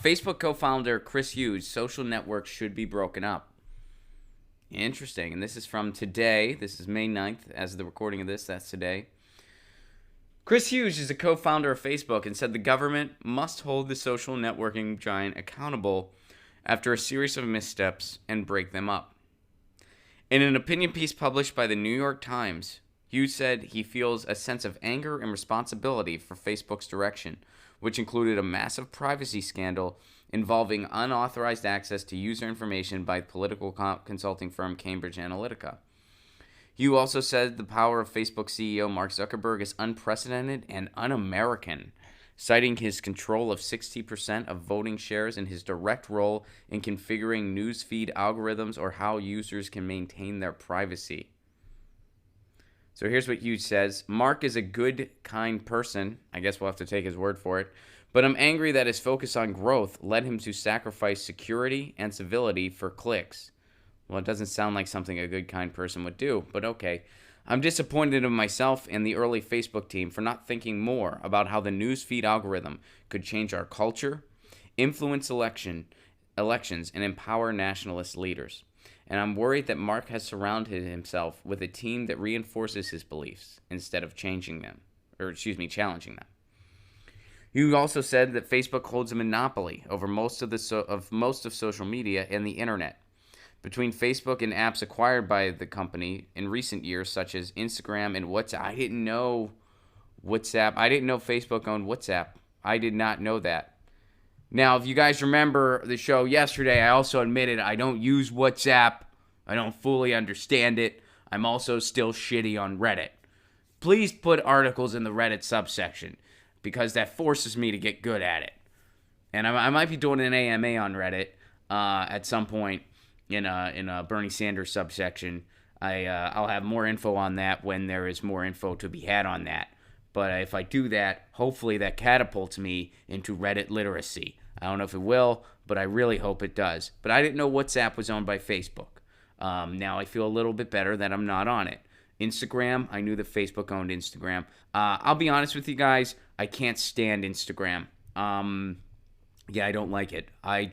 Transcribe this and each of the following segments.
Facebook co-founder Chris Hughes, social networks should be broken up. Interesting. And this is from today. This is May 9th. As of the recording of this, that's today. Chris Hughes is a co-founder of Facebook and said the government must hold the social networking giant accountable after a series of missteps and break them up. In an opinion piece published by the New York Times, Hughes said he feels a sense of anger and responsibility for Facebook's direction, which included a massive privacy scandal involving unauthorized access to user information by political consulting firm Cambridge Analytica. Hughes also said the power of Facebook CEO Mark Zuckerberg is unprecedented and un-American, citing his control of 60% of voting shares and his direct role in configuring newsfeed algorithms or how users can maintain their privacy. So here's what Hughes says. Mark is a good, kind person. I guess we'll have to take his word for it. But I'm angry that his focus on growth led him to sacrifice security and civility for clicks. Well, it doesn't sound like something a good, kind person would do, but okay. I'm disappointed in myself and the early Facebook team for not thinking more about how the newsfeed algorithm could change our culture, influence elections, and empower nationalist leaders. And I'm worried that Mark has surrounded himself with a team that reinforces his beliefs instead of challenging them. He also said that Facebook holds a monopoly over most of social media and the internet. Between Facebook and apps acquired by the company in recent years, such as Instagram and WhatsApp. I didn't know Facebook owned WhatsApp. I did not know that. Now, if you guys remember the show yesterday, I also admitted I don't use WhatsApp. I don't fully understand it. I'm also still shitty on Reddit. Please put articles in the Reddit subsection because that forces me to get good at it. And I might be doing an AMA on Reddit at some point in a Bernie Sanders subsection. I'll have more info on that when there is more info to be had on that. But if I do that, hopefully that catapults me into Reddit literacy. I don't know if it will, but I really hope it does. But I didn't know WhatsApp was owned by Facebook. Now I feel a little bit better that I'm not on it. Instagram, I knew that Facebook owned Instagram. I'll be honest with you guys, I can't stand Instagram. Yeah, I don't like it. I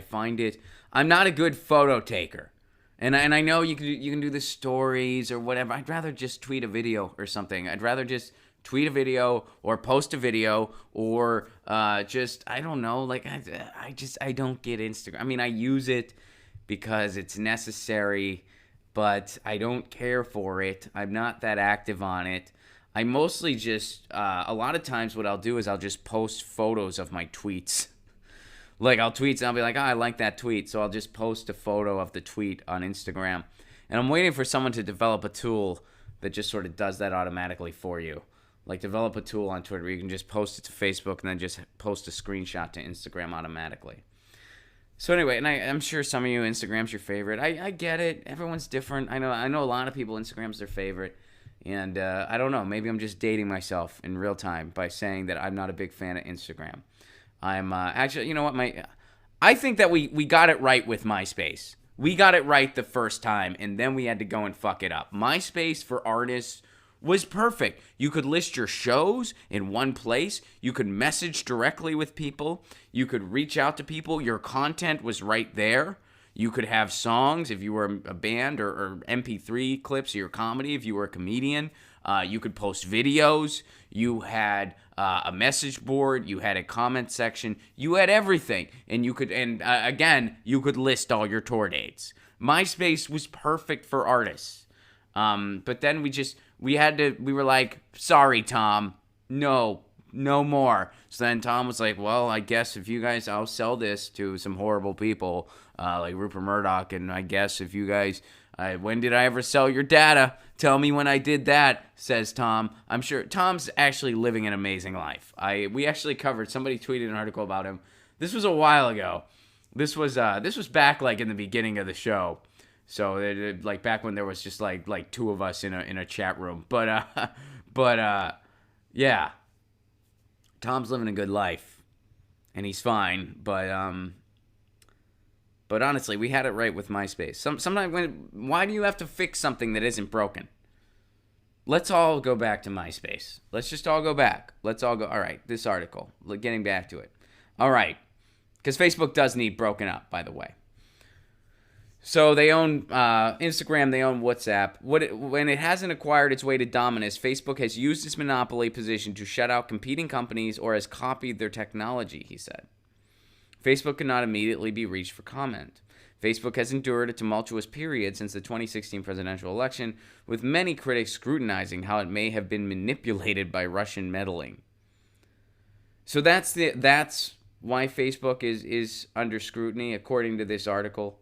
find it, I'm not a good photo taker. And I know you can do the stories or whatever. I'd rather just tweet a video or something. I'd rather just tweet a video or post a video or I don't know, like I don't get Instagram. I mean, I use it because it's necessary, but I don't care for it. I'm not that active on it. I mostly just, a lot of times what I'll do is I'll just post photos of my tweets. Like I'll tweet and I'll be like, I like that tweet. So I'll just post a photo of the tweet on Instagram. And I'm waiting for someone to develop a tool that just sort of does that automatically for you. Like develop a tool on Twitter where you can just post it to Facebook and then just post a screenshot to Instagram automatically. So anyway, and I'm sure some of you, Instagram's your favorite. I get it. Everyone's different. I know a lot of people, Instagram's their favorite. And I don't know. Maybe I'm just dating myself in real time by saying that I'm not a big fan of Instagram. I'm actually, you know what? I think that we got it right with MySpace. We got it right the first time, and then we had to go and fuck it up. MySpace for artists was perfect. You could list your shows in one place. You could message directly with people. You could reach out to people. Your content was right there. You could have songs if you were a band or MP3 clips of your comedy if you were a comedian. You could post videos. You had a message board. You had a comment section. You had everything. And you could, again, you could list all your tour dates. MySpace was perfect for artists. But then we were like, sorry, Tom, no more. So then Tom was like, well, I guess if you guys, I'll sell this to some horrible people, like Rupert Murdoch. And I guess if you guys, when did I ever sell your data? Tell me when I did that, says Tom. I'm sure Tom's actually living an amazing life. We actually covered, somebody tweeted an article about him. This was a while ago. This was back like in the beginning of the show. So like back when there was just like two of us in a chat room. But yeah. Tom's living a good life and he's fine, but honestly, we had it right with MySpace. Sometimes why do you have to fix something that isn't broken? Let's all go back to MySpace. Let's just all go back. Let's all go. All right, this article, getting back to it. All right. Because Facebook does need broken up, by the way. So they own Instagram, they own WhatsApp. When it hasn't acquired its way to dominance, Facebook has used its monopoly position to shut out competing companies or has copied their technology, he said. Facebook could not immediately be reached for comment. Facebook has endured a tumultuous period since the 2016 presidential election, with many critics scrutinizing how it may have been manipulated by Russian meddling. So that's why Facebook is under scrutiny, according to this article.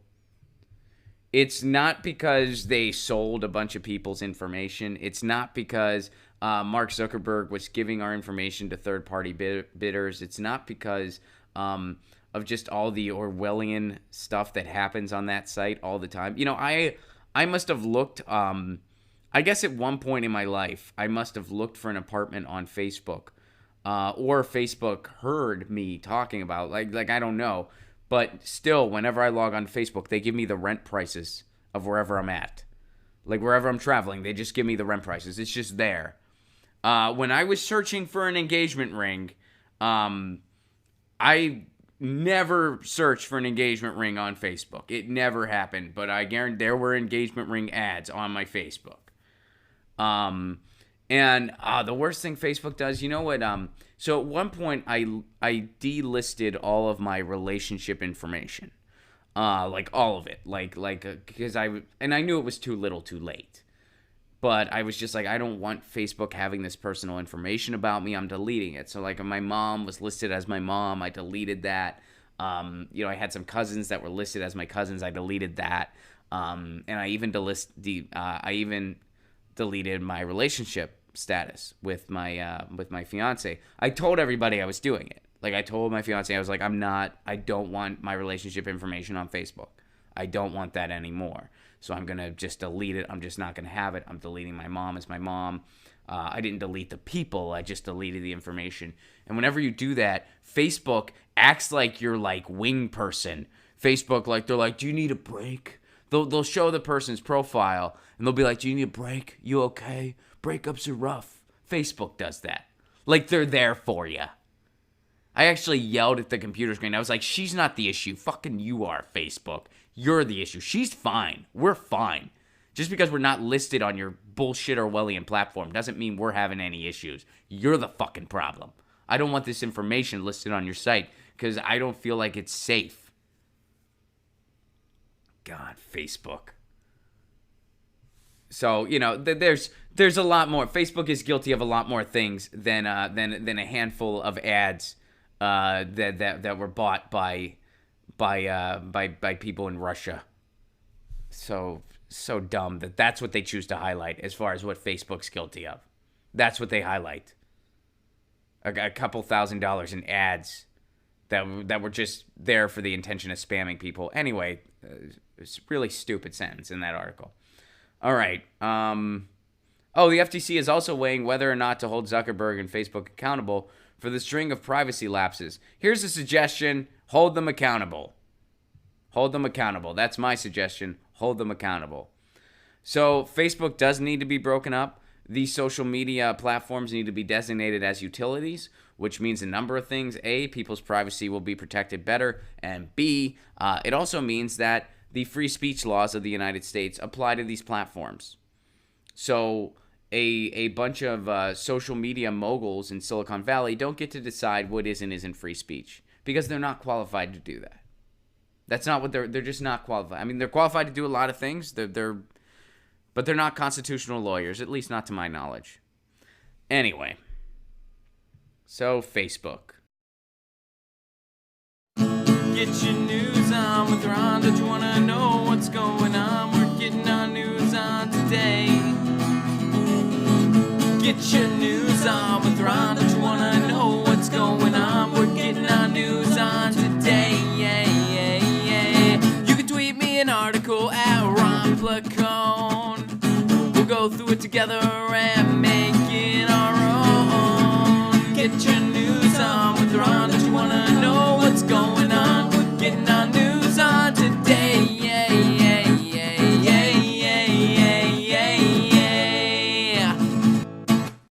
It's not because they sold a bunch of people's information. It's not because Mark Zuckerberg was giving our information to third-party bidders. It's not because of just all the Orwellian stuff that happens on that site all the time. You know, I must have looked, I guess at one point in my life, I must have looked for an apartment on Facebook. Or Facebook heard me talking about, like I don't know. But still, whenever I log on Facebook, they give me the rent prices of wherever I'm at. Like wherever I'm traveling, they just give me the rent prices. It's just there. When I was searching for an engagement ring, I never searched for an engagement ring on Facebook. It never happened. But I guarantee there were engagement ring ads on my Facebook. And the worst thing Facebook does, you know what? So at one point, I delisted all of my relationship information, like all of it, because I knew it was too little, too late. But I was just like, I don't want Facebook having this personal information about me. I'm deleting it. So like, my mom was listed as my mom. I deleted that. I had some cousins that were listed as my cousins. I deleted that. And I even deleted my relationship status with my fiance. I told everybody I was doing it. Like I told my fiance, I was like, I don't want my relationship information on Facebook. I don't want that anymore. So I'm going to just delete it. I'm just not going to have it. I'm deleting my mom as my mom. I didn't delete the people. I just deleted the information. And whenever you do that, Facebook acts like you're like wing person. Facebook, like they're like, do you need a break? They'll show the person's profile and they'll be like, do you need a break? You okay? Breakups are rough. Facebook does that. Like they're there for you. I actually yelled at the computer screen. I was like, she's not the issue. Fucking you are, Facebook. You're the issue. She's fine. We're fine. Just because we're not listed on your bullshit Orwellian platform doesn't mean we're having any issues. You're the fucking problem. I don't want this information listed on your site because I don't feel like it's safe. God, Facebook. So, there's a lot more. Facebook is guilty of a lot more things than a handful of ads that were bought by people in Russia. So dumb that's what they choose to highlight as far as what Facebook's guilty of. That's what they highlight. A couple $1,000s in ads that were just there for the intention of spamming people. Anyway, it's a really stupid sentence in that article. All right. The FTC is also weighing whether or not to hold Zuckerberg and Facebook accountable for the string of privacy lapses. Here's a suggestion. Hold them accountable. Hold them accountable. That's my suggestion. Hold them accountable. So Facebook does need to be broken up. These social media platforms need to be designated as utilities, which means a number of things. A, people's privacy will be protected better. And B, it also means that the free speech laws of the United States apply to these platforms. So a bunch of social media moguls in Silicon Valley don't get to decide what is and isn't free speech because they're not qualified to do that. That's not what they're just not qualified. I mean, they're qualified to do a lot of things. But they're not constitutional lawyers, at least not to my knowledge. Anyway, so Facebook. Get your news on with Ron. Don't you want to know what's going on? We're getting our news on today. Get your news on with Ron. Don't you want to know what's going on? We're getting our news on today. Yeah, yeah, yeah. You can tweet me an article at Ron Placone. We'll go through it together and make it our own. Get your